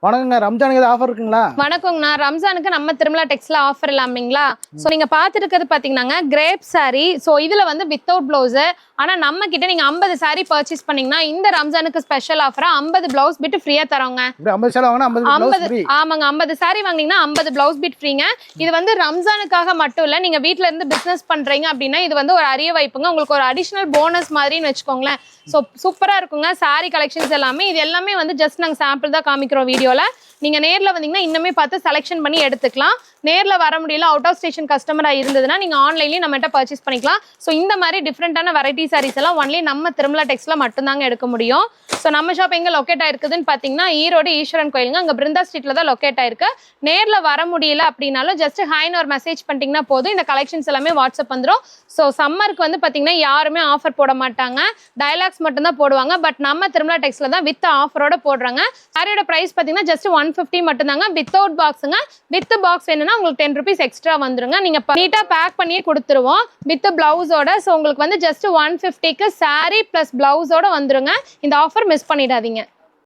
வணக்கங்க. ரம்ஜானுக்கு ஏதாவது ஆஃபர் இருக்குங்களா? வணக்கங்கண்ணா. ரம்ஜானுக்கு நம்ம திருமலா டெக்ஸ்ல ஆஃபர் இல்லாமீங்களா? ஸோ நீங்க பார்த்துட்டு இருக்கிறது பார்த்தீங்கன்னாங்க கிரேப் சாரி. ஸோ இதுல வந்து வித்தவுட் பிளவுஸ். ஆனா நம்ம கிட்ட நீங்க 50 சாரி பர்ச்சேஸ் பண்ணீங்கன்னா இந்த ரம்ஜானுக்கு ஸ்பெஷல் ஆஃபரா 50 பிளவுஸ் பிட் ஃப்ரீயா தரோங்க. 50 சேலை வாங்கினா 50 பிளவுஸ் ஃப்ரீ. ஆமாங்க, 50 சாரி வாங்குனீங்கன்னா 50 பிளவுஸ் பிட் ஃப்ரீங்க. இது வந்து ரம்ஜானுக்காக மட்டும் இல்ல, நீங்க வீட்ல இருந்து பிசினஸ் பண்றீங்க அப்படின்னா இது வந்து ஒரு அரிய வாய்ப்புங்க. உங்களுக்கு ஒரு அடிஷனல் போனஸ் மாதிரின்னு வச்சுக்கோங்களேன். ஸோ சூப்பரா இருக்குங்க சாரி கலெக்ஷன்ஸ் எல்லாமே. இது எல்லாமே வந்து ஜஸ்ட் நாங்க சாம்பிள் தான் காமிக்கிறோம் வீடியோல. நீங்க நேர்ல வந்தீங்கன்னா இன்னுமே பார்த்து செலக்ஷன் பண்ணி எடுத்துக்கலாம். நேர்ல வர முடியல, அவுட் ஆஃப் ஸ்டேஷன் கஸ்டமரா இருந்ததுன்னா நீங்க ஆன்லைன்லயே நம்மகிட்ட பர்ச்சேஸ் பண்ணிக்கலாம். ஸோ இந்த மாதிரி டிஃப்ரெண்டான வெரைட்டி சாரீஸ் எல்லாம் ஒன்லி நம்ம திருமலா டெக்ஸ்ல மட்டும்தாங்க எடுக்க முடியும். ஸோ நம்ம ஷாப் எங்க லொக்கேட் ஆயிருக்குதுன்னு பாத்தீங்கன்னா ஈரோடு ஈஸ்வரன் கோயிலுங்க. அங்க பிருந்தா ஸ்ட்ரீட்ல தான் லொக்கேட் ஆயிருக்கு. நேர்ல வர முடியல அப்படின்னாலும் ஜஸ்ட் ஹாய்னு ஒரு மெசேஜ் பண்ணிட்டீங்கன்னா போதும், இந்த கலெக்ஷன்ஸ் எல்லாமே வாட்ஸ்அப் வந்துடும். ஸோ சம்மருக்கு வந்து பாத்தீங்கன்னா யாருமே ஆஃபர் போட மாட்டாங்க, டயலாக்ஸ் மட்டும் தான் போடுவாங்க. பட் நம்ம திருமலா டெக்ஸ்ல தான் வித் ஆஃபரோட போடுறாங்க. சாரியோட பிரைஸ் பாத்தீங்கன்னா ஜஸ்ட் 150 மட்டும் தாங்க. வித்தவுட் பாக்ஸுங்க. வித் பாக்ஸ் வேணும்னா உங்களுக்கு 10 rupees எக்ஸ்ட்ரா வந்துருங்க. நீங்க நீட்டா பேக் பண்ணியே கொடுத்துருவோம் வித் பிளவுஸோட. ஸோ உங்களுக்கு வந்து ஜஸ்ட் 150க்கு சாரி பிளஸ் பிளவுஸோட வந்துருங்க. இந்த ஆஃபர் மிஸ் பண்ணிடாதீங்க.